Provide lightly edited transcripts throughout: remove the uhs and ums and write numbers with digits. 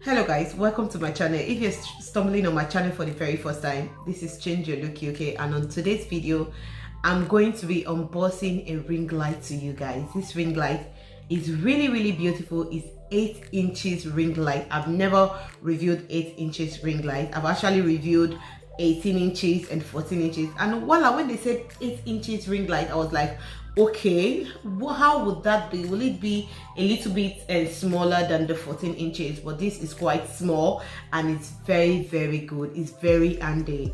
Hello guys, welcome to my channel. If you're stumbling on my channel for the very first time, this is Change Your Look UK, and on today's video I'm going to be unboxing a ring light to you guys. This ring light is really beautiful. It's 8 inches ring light. I've never reviewed 8 inches ring light. I've actually reviewed 18 inches and 14 inches, and voila, when they said 8 inches ring light, I was like, okay, how would that be? Will it be a little bit smaller than the 14 inches? But this is quite small and it's very good. It's very handy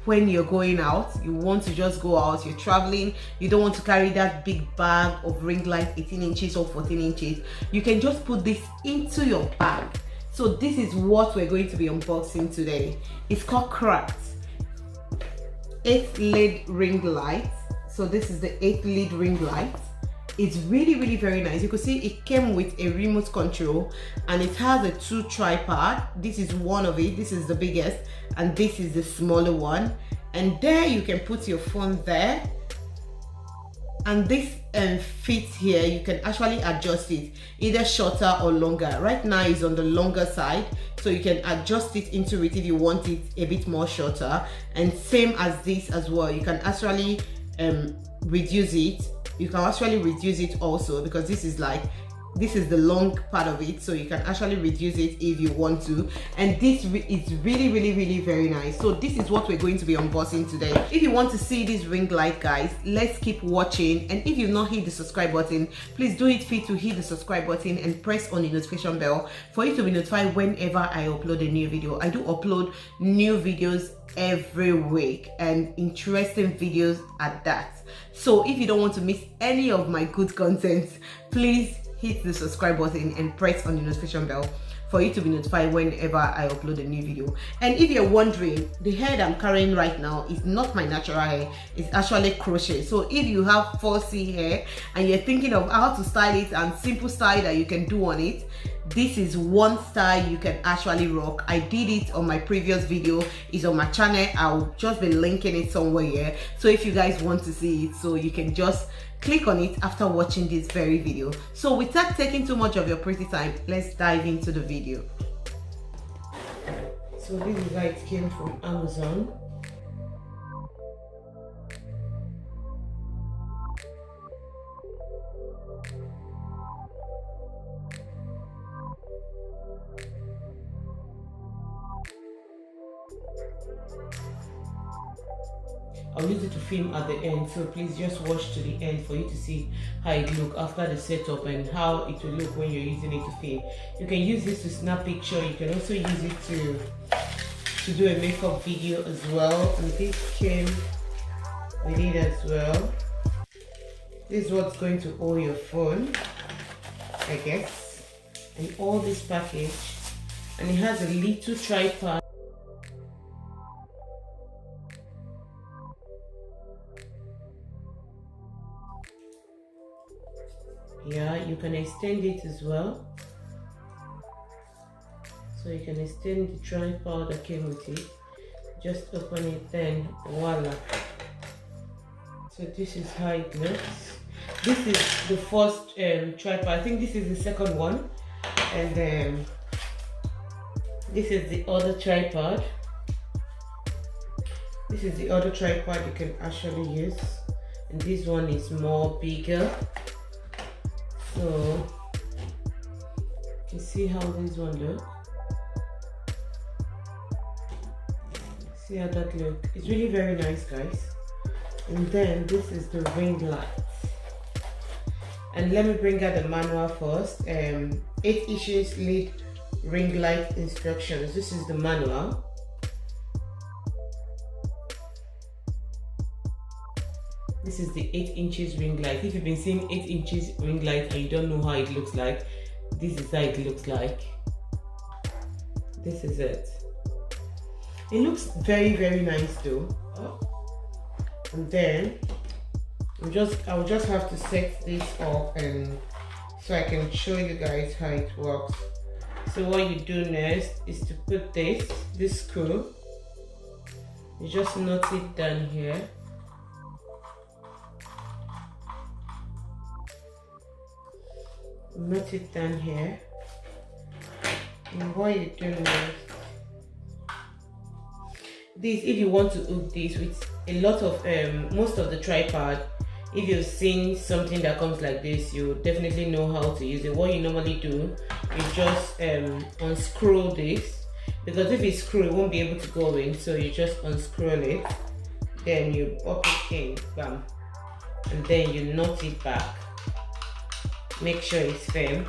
when you're going out. You want to just go out, you're traveling, you don't want to carry that big bag of ring light 18 inches or 14 inches. You can just put this into your bag. So this is what we're going to be unboxing today. It's called Creatck 8 lead ring light. So this is the 8 lead ring light. It's really very nice. You can see it came with a remote control and it has a 2 tripod. This is one of it. This is the biggest and this is the smaller one. And there you can put your phone there. And this fits here. You can actually adjust it either shorter or longer. Right now it's on the longer side, so you can adjust it into it if you want it a bit more shorter. And same as this as well, you can actually reduce it. You can actually reduce it also, because this is the long part of it, so you can actually reduce it if you want to. And this is really very nice. So this is what we're going to be unboxing today. If you want to see this ring light, guys, let's keep watching. And if you've not hit the subscribe button, please do it fit to hit the subscribe button and press on the notification bell for you to be notified whenever I upload a new video. I do upload new videos every week, and interesting videos at that. So if you don't want to miss any of my good content, please hit the subscribe button and press on the notification bell for you to be notified whenever I upload a new video. And if you're wondering, the hair that I'm carrying right now is not my natural hair, it's actually crochet. So if you have 4C hair and you're thinking of how to style it and simple style that you can do on it, this is one style you can actually rock. I did it on my previous video. It's on my channel. I'll just be linking it somewhere here, so if you guys want to see it, so you can just click on it after watching this very video. So without taking too much of your pretty time, let's dive into the video. So this is how it came from Amazon. I'll use it to film at the end, so please just watch to the end for you to see how it look after the setup and how it will look when you're using it to film. You can use this to snap picture. You can also use it to do a makeup video as well. And this came with it as well. This is what's going to hold your phone, I guess, and all this package. And it has a little tripod. Yeah, you can extend it as well. So you can extend the tripod that came with it. Just open it, then voila. So this is how it looks. This is the first tripod. I think this is the second one. And then this is the other tripod. This is the other tripod you can actually use. And this one is more bigger. So you can see how this one looks. See how that looks. It's really very nice, guys. And then this is the ring light. And let me bring out the manual first. 8 inches lead ring light instructions. This is the manual. This is the 8 inches ring light. If you've been seeing 8 inches ring light and you don't know how it looks like, this is how it looks like. This is it. It looks very nice though. And then I'll just have to set this up, and so I can show you guys how it works. So what you do next is to put this screw. You just knot it down here. Knot it down here. And what you do next, this, if you want to hook this with a lot of most of the tripod, if you've seen something that comes like this, you definitely know how to use it. What you normally do, you just unscrew this, because if it's screw, it won't be able to go in. So you just unscrew it, then you pop it in, bam, and then you knot it back. Make sure it's firm.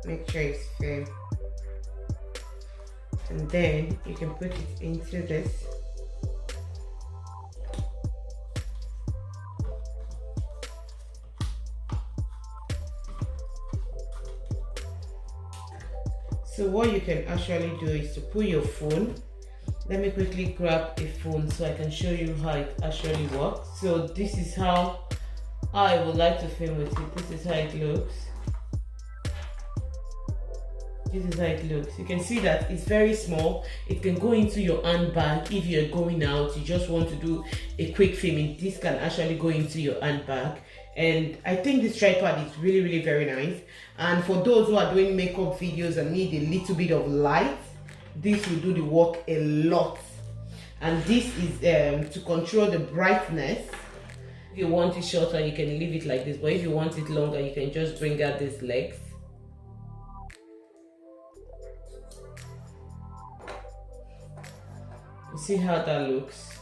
Make sure it's firm. And then you can put it into this. So what you can actually do is to put your phone. Let me quickly grab a phone so I can show you how it actually works. So this is how I would like to film with it. This is how it looks. This is how it looks. You can see that it's very small. It can go into your handbag if you're going out. You just want to do a quick filming. This can actually go into your handbag. And I think this tripod is really, really very nice. And for those who are doing makeup videos and need a little bit of light, this will do the work a lot. And this is to control the brightness. If you want it shorter, you can leave it like this. But if you want it longer, you can just bring out these legs. You see how that looks?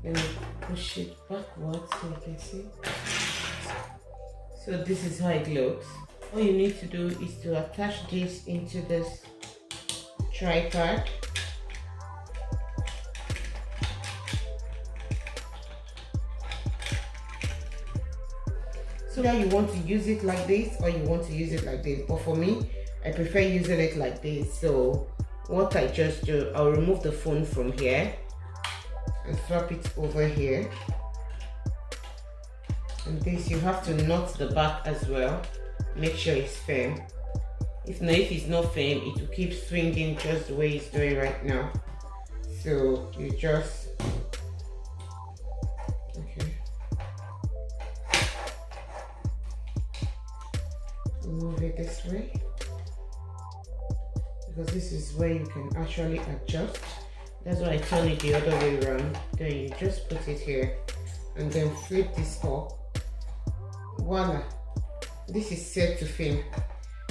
Let me push it backwards so you can see. So this is how it looks. All you need to do is to attach this into this tripod. So now you want to use it like this or you want to use it like this. But for me, I prefer using it like this. So what I just do, I'll remove the phone from here and swap it over here. And this, you have to knot the back as well. Make sure it's firm. If it's not firm, it will keep swinging just the way it's doing right now. So you just, okay, move it this way, because this is where you can actually adjust. That's why I turn it the other way around. Then you just put it here and then flip this up. Voila, this is set to film.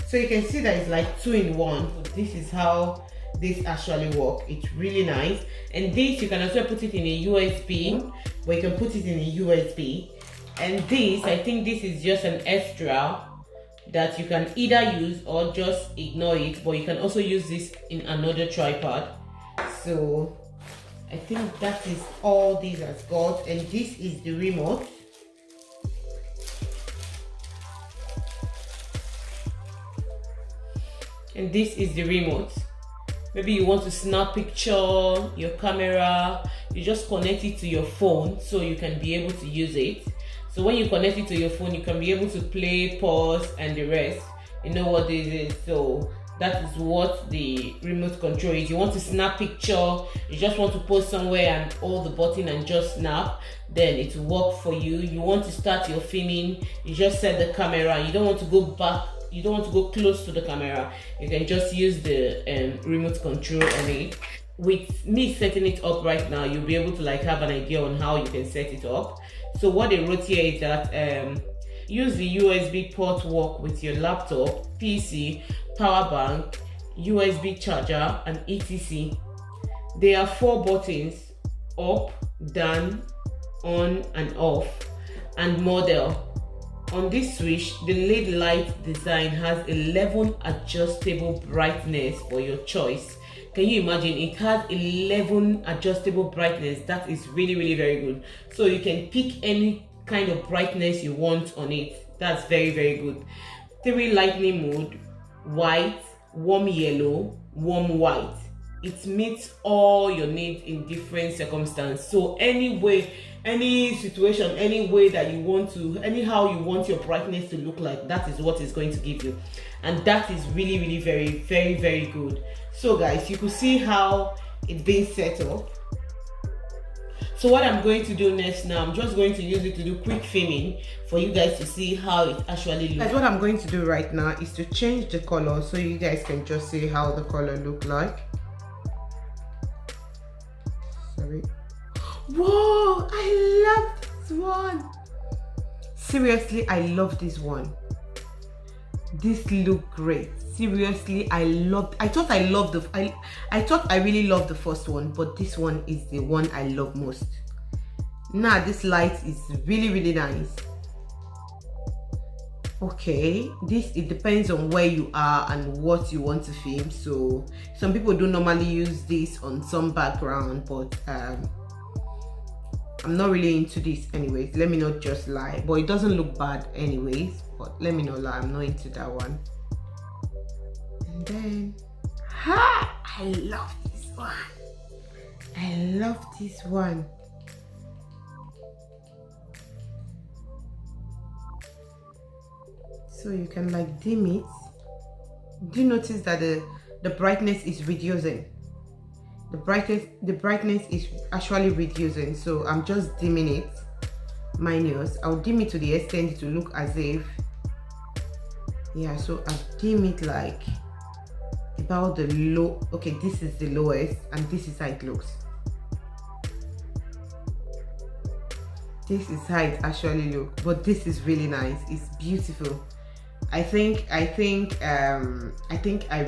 So you can see that it's like 2-in-1. This is how this actually works. It's really nice. And this, you can also put it in a USB, but you can put it in a USB. And this, I think this is just an extra that you can either use or just ignore it, but you can also use this in another tripod. So I think that is all this has got. And this is the remote. And this is the remote. Maybe you want to snap picture, your camera, you just connect it to your phone so you can be able to use it. So when you connect it to your phone, you can be able to play, pause, and the rest. You know what this is. So that is what the remote control is. You want to snap picture, you just want to post somewhere and hold the button and just snap, then it will work for you. You want to start your filming, you just set the camera, you don't want to go back, you don't want to go close to the camera, you can just use the remote control on it. With me setting it up right now, you'll be able to like have an idea on how you can set it up. So what they wrote here is that use the USB port work with your laptop, PC, power bank, USB charger, and etc. There are 4 buttons: up, down, on and off, and model. On this switch, the LED light design has 11 adjustable brightness for your choice. Can you imagine? It has 11 adjustable brightness. That is really, really very good. So you can pick any kind of brightness you want on it. That's very, very good. 3 lighting mode: white, warm yellow, warm white. It meets all your needs in different circumstances. So any way, any situation, any way that you want to, anyhow you want your brightness to look like, that is what it's going to give you. And that is really, really very, very, very good. So guys, you could see how it's been set up. So what I'm going to do next now, I'm just going to use it to do quick filming for you guys to see how it actually looks. Guys, what I'm going to do right now is to change the color so you guys can just see how the color look like. Sorry. Whoa, I love this one. Seriously, I love this one. This look great. Seriously, I thought I really loved the first one, but this one is the one I love most. Now this light is really nice. Okay, it depends on where you are and what you want to film. So some people do normally use this on some background, but I'm not really into this anyways. Let me not just lie, but it doesn't look bad anyways, but let me not lie, I'm not into that one. And then I love this one. I love this one. So you can like dim it. Do you notice that the brightness is reducing? The brightness is actually reducing. So I'm just dimming it. Minus, I'll dim it to the extent to look as if, yeah, so I'll dim it like about the low. Okay, this is the lowest and this is how it looks. This is how it actually looks, but this is really nice. It's beautiful. I think I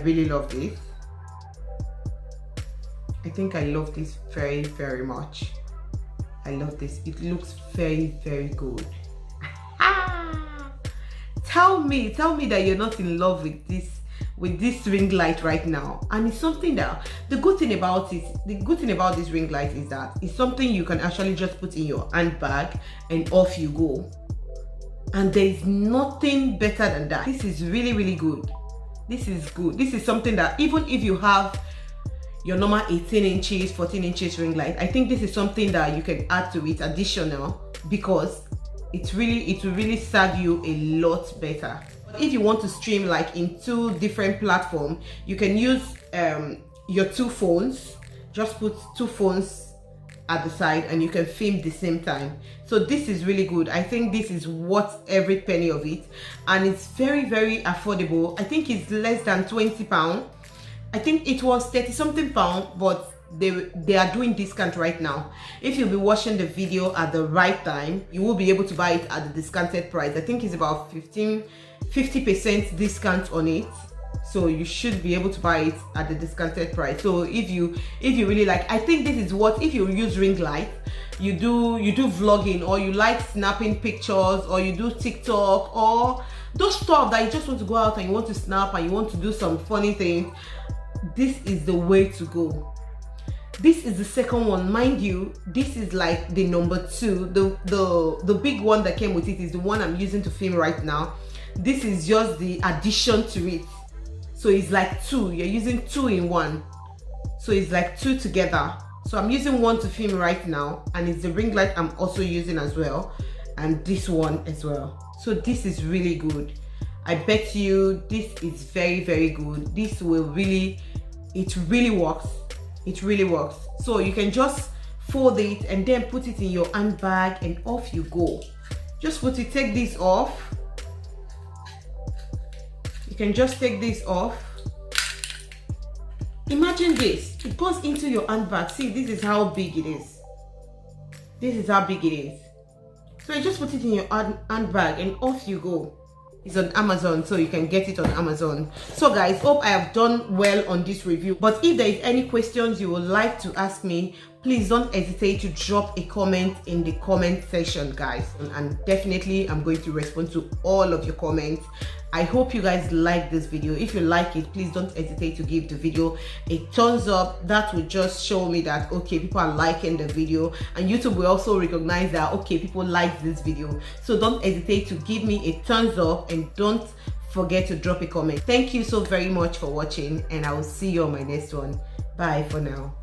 really love this. I think I love this very much. I love this. It looks very good. Tell me that you're not in love with this ring light right now. And it's something that the good thing about this ring light is that it's something you can actually just put in your handbag and off you go. And there's nothing better than that. This is really good. This is good. This is something that even if you have your normal 18 inches 14 inches ring light, I think this is something that you can add to it additional, because it will really serve you a lot better. If you want to stream like in 2 different platforms, you can use your 2 phones. Just put 2 phones at the side and you can film the same time. So this is really good. I think this is worth every penny of it, and it's very affordable. I think it's less than £20. I think it was 30 something pounds, but they are doing discount right now. If you'll be watching the video at the right time, you will be able to buy it at the discounted price. I think it's about 50% discount on it, so you should be able to buy it at the discounted price. So if you really like, I think this is what, if you use ring light, you do vlogging, or you like snapping pictures, or you do TikTok, or those stuff that you just want to go out and you want to snap and you want to do some funny things, this is the way to go. This is the second one, mind you. This is like the number 2. The big one that came with it is the one I'm using to film right now. This is just the addition to it. So it's like 2. You're using 2 in 1. So it's like 2 together. So I'm using one to film right now, and it's the ring light I'm also using as well, and this one as well. So this is really good. I bet you this is very good. This will really, it really works. It really works. So you can just fold it and then put it in your handbag and off you go. Just put it, take this off. You can just take this off. Imagine this, it goes into your handbag. See, this is how big it is. This is how big it is. So you just put it in your handbag and off you go. It's on Amazon, so you can get it on Amazon. So guys, hope I have done well on this review. But if there is any questions you would like to ask me, please don't hesitate to drop a comment in the comment section, guys. And definitely I'm going to respond to all of your comments. I hope you guys like this video. If you like it, please don't hesitate to give the video a thumbs up. That will just show me that, okay, people are liking the video, and YouTube will also recognize that, okay, people like this video. So don't hesitate to give me a thumbs up, and don't forget to drop a comment. Thank you so very much for watching, and I will see you on my next one. Bye for now.